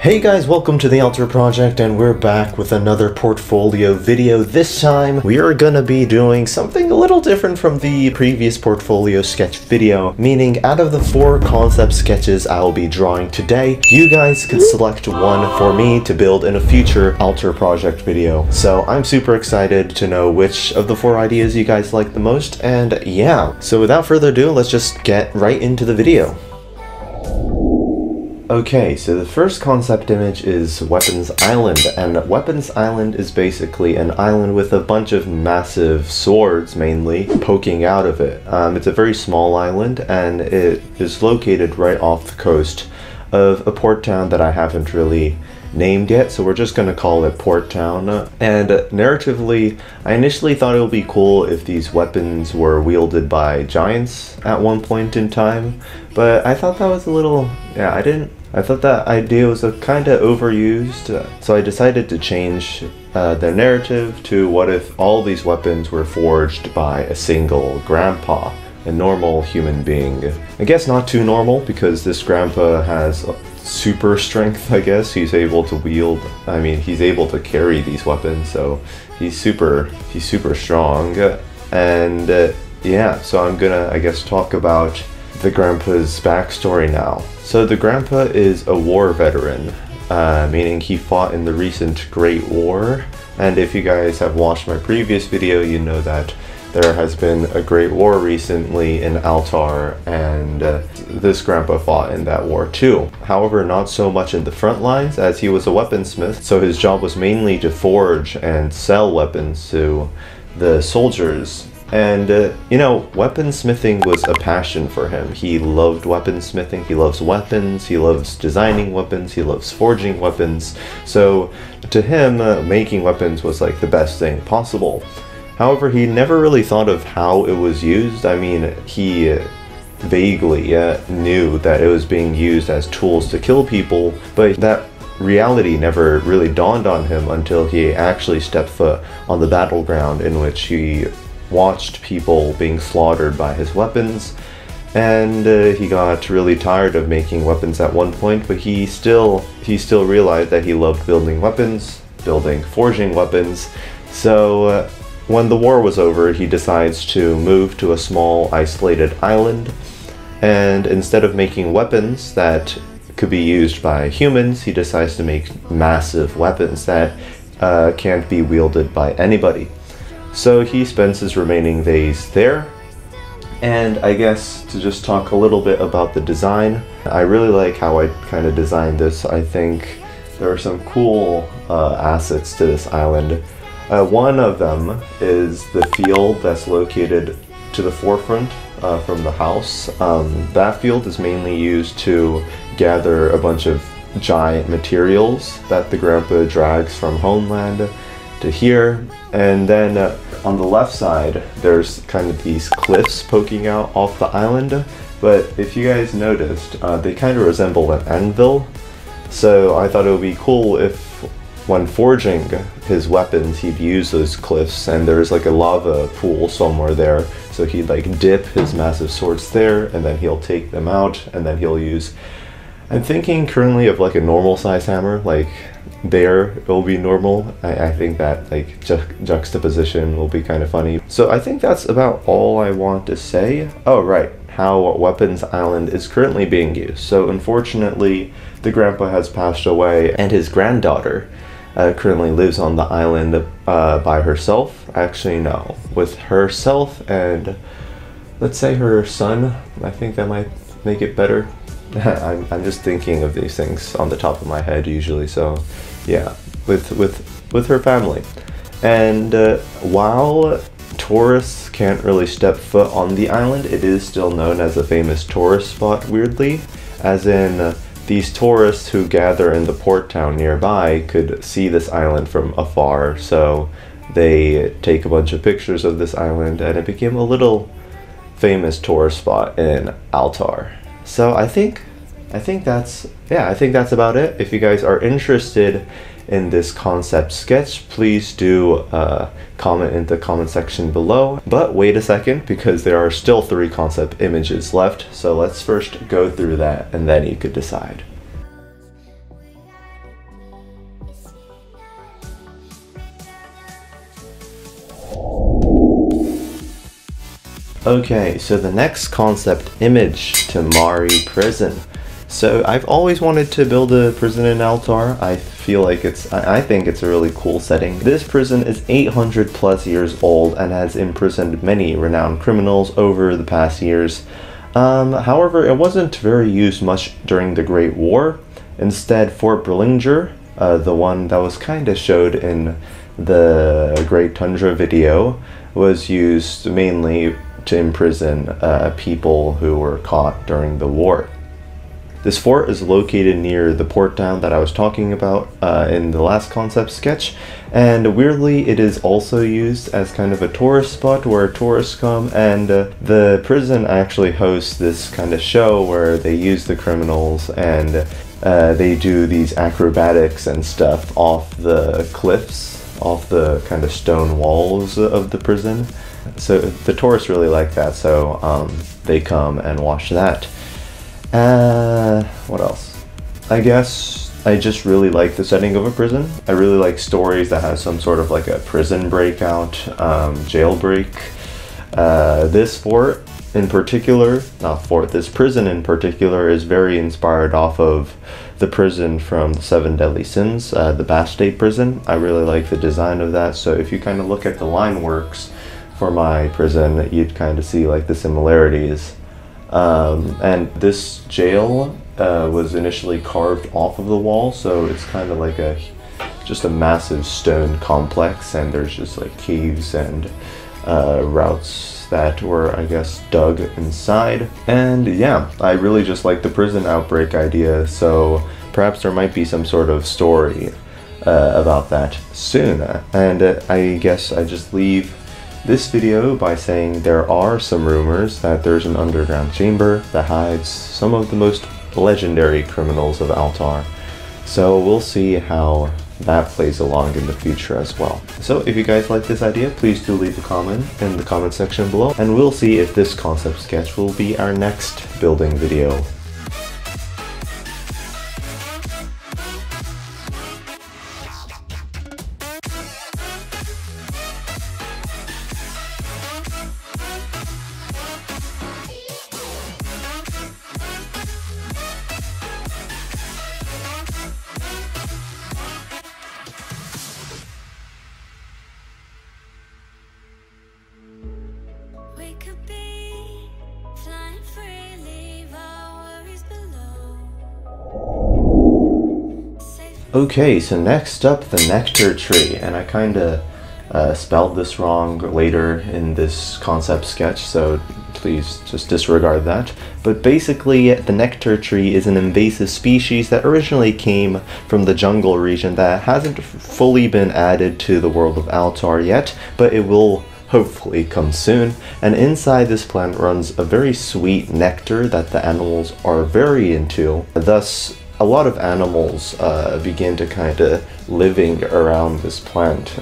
Hey guys, welcome to the AltarProject, and we're back with another portfolio video. This time, we are gonna be doing something a little different from the previous portfolio sketch video, meaning out of the 4 concept sketches I'll be drawing today, you guys could select one for me to build in a future AltarProject video. So I'm super excited to know which of the 4 ideas you guys like the most, and yeah. So without further ado, let's just get right into the video. Okay, so the first concept image is Weapons Island, and Weapons Island is basically an island with a bunch of massive swords, mainly, poking out of it. It's a very small island, and it is located right off the coast of a port town that I haven't really named yet, so we're just gonna call it Port Town. And narratively, I initially thought it would be cool if these weapons were wielded by giants at one point in time, but I thought that was a little, I thought that idea was kind of overused, so I decided to change the narrative to what if all these weapons were forged by a single grandpa, a normal human being. I guess not too normal, because this grandpa has super strength, I guess. He's able to wield, he's able to carry these weapons, so he's super strong. And yeah, so I'm gonna, I guess, talk about the grandpa's backstory now. So the grandpa is a war veteran, meaning he fought in the recent Great War. And if you guys have watched my previous video, you know that there has been a Great War recently in Altar, and this grandpa fought in that war too. However, not so much in the front lines, as he was a weaponsmith, so his job was mainly to forge and sell weapons to the soldiers. And, weaponsmithing was a passion for him. He loved weaponsmithing, he loves weapons, he loves designing weapons, he loves forging weapons. So, to him, making weapons was like the best thing possible. However, he never really thought of how it was used. He vaguely knew that it was being used as tools to kill people, but that reality never really dawned on him until he actually stepped foot on the battleground, in which he watched people being slaughtered by his weapons, and he got really tired of making weapons at one point, but he still realized that he loved building weapons, forging weapons. So when the war was over, he decides to move to a small isolated island, and instead of making weapons that could be used by humans, he decides to make massive weapons that can't be wielded by anybody. So he spends his remaining days there, and I guess to just talk a little bit about the design, I really like how I kind of designed this. I think there are some cool assets to this island. One of them is the field that's located to the forefront from the house. That field is mainly used to gather a bunch of giant materials that the grandpa drags from homeland to here. And then on the left side, there's kind of these cliffs poking out off the island, but if you guys noticed, they kind of resemble an anvil. So I thought it would be cool if when forging his weapons, he'd use those cliffs, and there's like a lava pool somewhere there, so he'd like dip his massive swords there, and then he'll take them out, and then he'll use, I'm thinking currently of like a normal size hammer, like there it will be normal. I think that like juxtaposition will be kind of funny. So I think that's about all I want to say. Oh right, how Weapons Island is currently being used. So unfortunately, the grandpa has passed away, and his granddaughter currently lives on the island by herself. Actually no, with herself and let's say her son. I think that might make it better. I'm just thinking of these things on the top of my head usually, so yeah, with her family. And while tourists can't really step foot on the island, it is still known as a famous tourist spot, weirdly, as in these tourists who gather in the port town nearby could see this island from afar, so they take a bunch of pictures of this island, and it became a little famous tourist spot in Altar. So I think that's about it. If you guys are interested in this concept sketch, please do comment in the comment section below. But wait a second, because there are still 3 concept images left, so let's first go through that and then you could decide. Okay, so the next concept image to Mari Prison. So I've always wanted to build a prison in Altar. I feel like I think it's a really cool setting. This prison is 800 plus years old and has imprisoned many renowned criminals over the past years. However, it wasn't very used much during the Great War. Instead, Fort Berlinger, the one that was kinda showed in the Great Tundra video, was used mainly to imprison people who were caught during the war. This fort is located near the port town that I was talking about in the last concept sketch, and weirdly it is also used as kind of a tourist spot where tourists come, and the prison actually hosts this kind of show where they use the criminals and they do these acrobatics and stuff off the cliffs, off the kind of stone walls of the prison. So the tourists really like that, so they come and watch that. What else? I guess I just really like the setting of a prison. I really like stories that have some sort of like a prison breakout, jailbreak. This fort in particular, this prison in particular is very inspired off of the prison from the Seven Deadly Sins, the Bastille prison. I really like the design of that, so if you kind of look at the line works for my prison, you'd kind of see like the similarities. And this jail was initially carved off of the wall, so it's kind of like just a massive stone complex, and there's just like caves and routes that were, I guess, dug inside. And yeah, I really just like the prison outbreak idea, so perhaps there might be some sort of story about that soon. And I guess I just leave this video by saying there are some rumors that there's an underground chamber that hides some of the most legendary criminals of Altar. So we'll see how that plays along in the future as well. So if you guys like this idea, please do leave a comment in the comment section below, and we'll see if this concept sketch will be our next building video. Okay, so next up, the Nectar Tree, and I kinda spelled this wrong later in this concept sketch, so please just disregard that. But basically, the Nectar Tree is an invasive species that originally came from the jungle region that hasn't fully been added to the world of Altar yet, but it will hopefully come soon. And inside this plant runs a very sweet nectar that the animals are very into. Thus, a lot of animals begin to kind of living around this plant,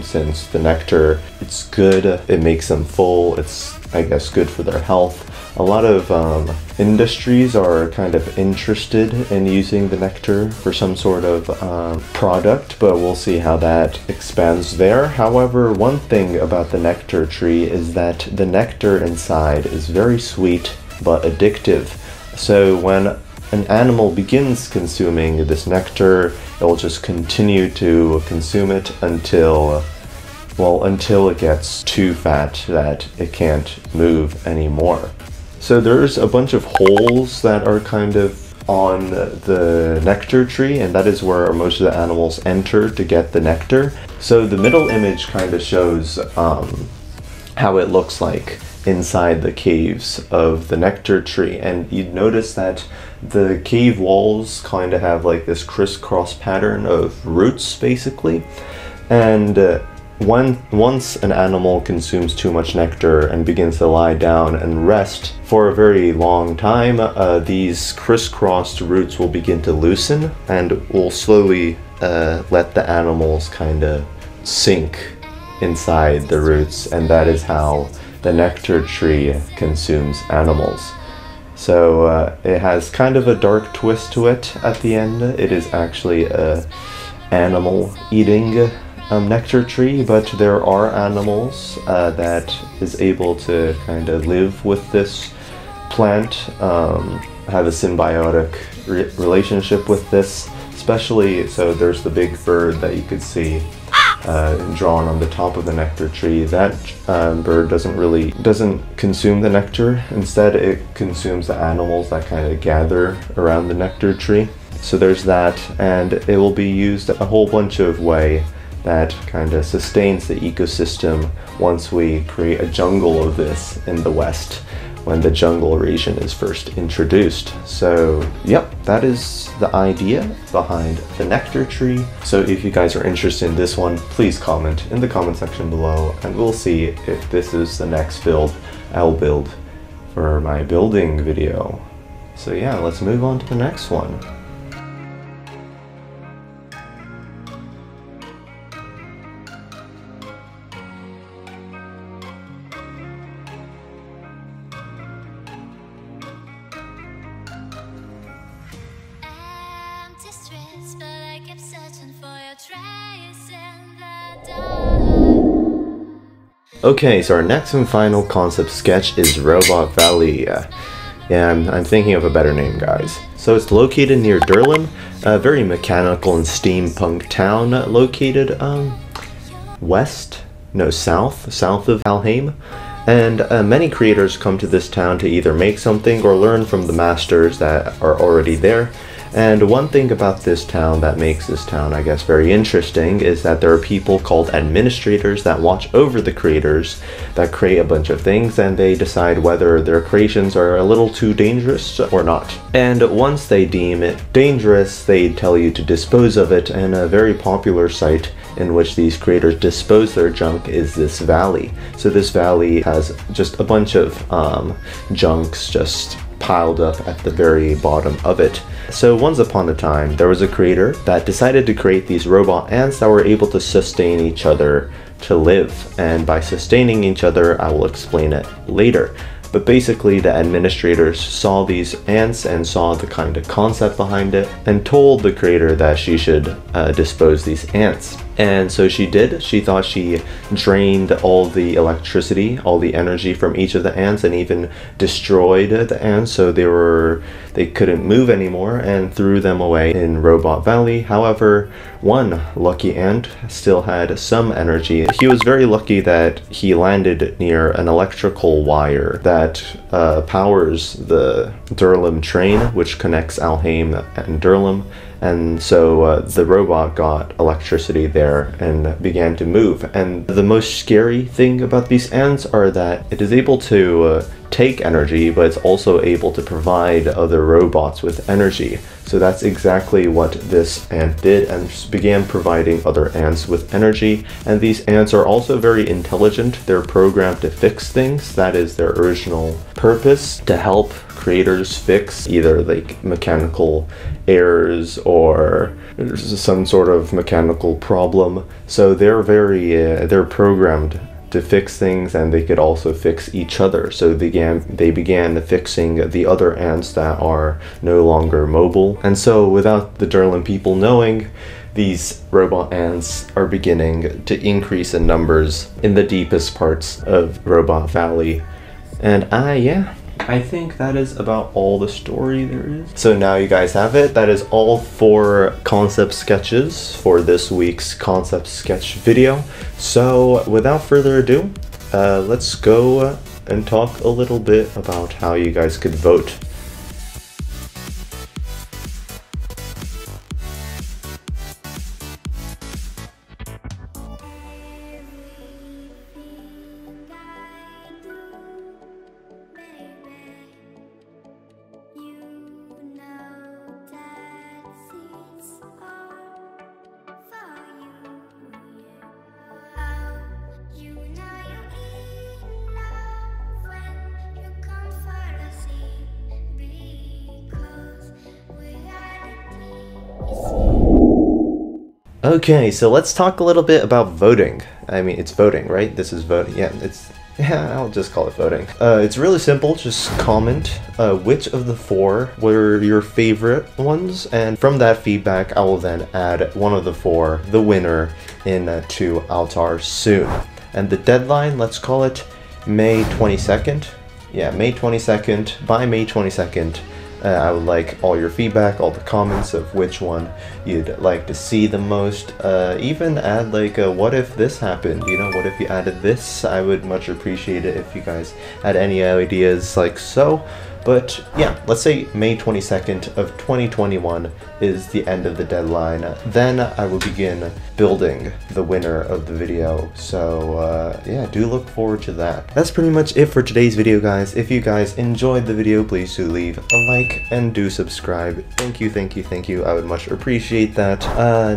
since the nectar, it's good, it makes them full, it's, I guess, good for their health. A lot of industries are kind of interested in using the nectar for some sort of product, but we'll see how that expands there. However, one thing about the Nectar Tree is that the nectar inside is very sweet but addictive. So when an animal begins consuming this nectar, it will just continue to consume it until it gets too fat that it can't move anymore. So there's a bunch of holes that are kind of on the Nectar Tree, and that is where most of the animals enter to get the nectar. So the middle image kind of shows how it looks like inside the caves of the Nectar Tree, and you'd notice that the cave walls kind of have like this crisscross pattern of roots basically, and once an animal consumes too much nectar and begins to lie down and rest for a very long time, these crisscrossed roots will begin to loosen and will slowly let the animals kind of sink inside the roots, and that is how the Nectar Tree consumes animals. So it has kind of a dark twist to it at the end. It is actually a animal eating nectar tree, but there are animals that is able to kind of live with this plant, have a symbiotic relationship with this, especially, so there's the big bird that you could see drawn on the top of the nectar tree. That bird doesn't consume the nectar. Instead, it consumes the animals that kind of gather around the nectar tree. So there's that, and it will be used a whole bunch of way that kind of sustains the ecosystem once we create a jungle of this in the West, when the jungle region is first introduced. So yep, that is the idea behind the nectar tree. So if you guys are interested in this one, please comment in the comment section below, and we'll see if this is the next build I'll build for my building video. So yeah, let's move on to the next one. Okay, so our next and final concept sketch is Robot Valley. Yeah, I'm thinking of a better name, guys. So it's located near Durham, a very mechanical and steampunk town located south of Alheim. And many creators come to this town to either make something or learn from the masters that are already there. And one thing about this town that makes this town, I guess, very interesting is that there are people called administrators that watch over the creators that create a bunch of things, and they decide whether their creations are a little too dangerous or not. And once they deem it dangerous, they tell you to dispose of it, and a very popular site in which these creators dispose their junk is this valley. So this valley has just a bunch of junks just piled up at the very bottom of it. So once upon a time, there was a creator that decided to create these robot ants that were able to sustain each other to live. And by sustaining each other, I will explain it later. But basically, the administrators saw these ants and saw the kind of concept behind it and told the creator that she should dispose these ants. And so she did. She thought she drained all the electricity, all the energy from each of the ants, and even destroyed the ants so they couldn't move anymore, and threw them away in Robot Valley. However, one lucky ant still had some energy. He was very lucky that he landed near an electrical wire that powers the Durham train, which connects Alheim and Durham. And so the robot got electricity there and began to move. And the most scary thing about these ants are that it is able to take energy, but it's also able to provide other robots with energy. So that's exactly what this ant did, and began providing other ants with energy. And these ants are also very intelligent. They're programmed to fix things. That is their original purpose, to help creators fix either like mechanical errors or some sort of mechanical problem. So they're programmed to fix things, and they could also fix each other. So they began fixing the other ants that are no longer mobile. And so without the Durham people knowing, these robot ants are beginning to increase in numbers in the deepest parts of Robot Valley. And yeah, I think that is about all the story there is. So now you guys have it. That is all 4 concept sketches for this week's concept sketch video. So without further ado, let's go and talk a little bit about how you guys could vote. Okay, so let's talk a little bit about voting. I mean, it's voting, right? This is voting. Yeah, Yeah, I'll just call it voting. It's really simple, just comment which of the 4 were your favorite ones, and from that feedback I will then add one of the 4, the winner, into Altar soon. And the deadline, let's call it May 22nd. Yeah, May 22nd. By May 22nd, I would like all your feedback, all the comments of which one you'd like to see the most. Even add like a what if this happened, you know, what if you added this? I would much appreciate it if you guys had any ideas like so. But yeah, let's say May 22nd of 2021 is the end of the deadline. Then I will begin building the winner of the video. So yeah, do look forward to that. That's pretty much it for today's video, guys. If you guys enjoyed the video, please do leave a like and do subscribe. Thank you, thank you, thank you. I would much appreciate that.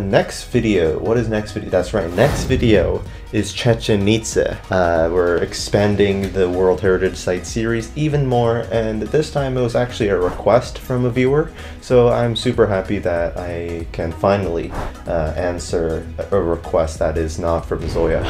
Next video, what is next video? That's right, next video is Chichen Itza. We're expanding the World Heritage Site series even more, and this time it was actually a request from a viewer, so I'm super happy that I can finally answer a request that is not from Zoya.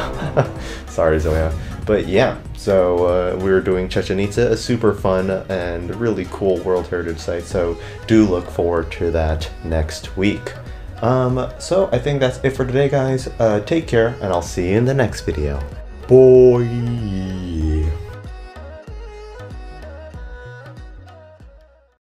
Sorry, Zoya. But yeah, so we're doing Chichen Itza, a super fun and really cool World Heritage Site, so do look forward to that next week. So I think that's it for today, guys. Take care, and I'll see you in the next video. Bye!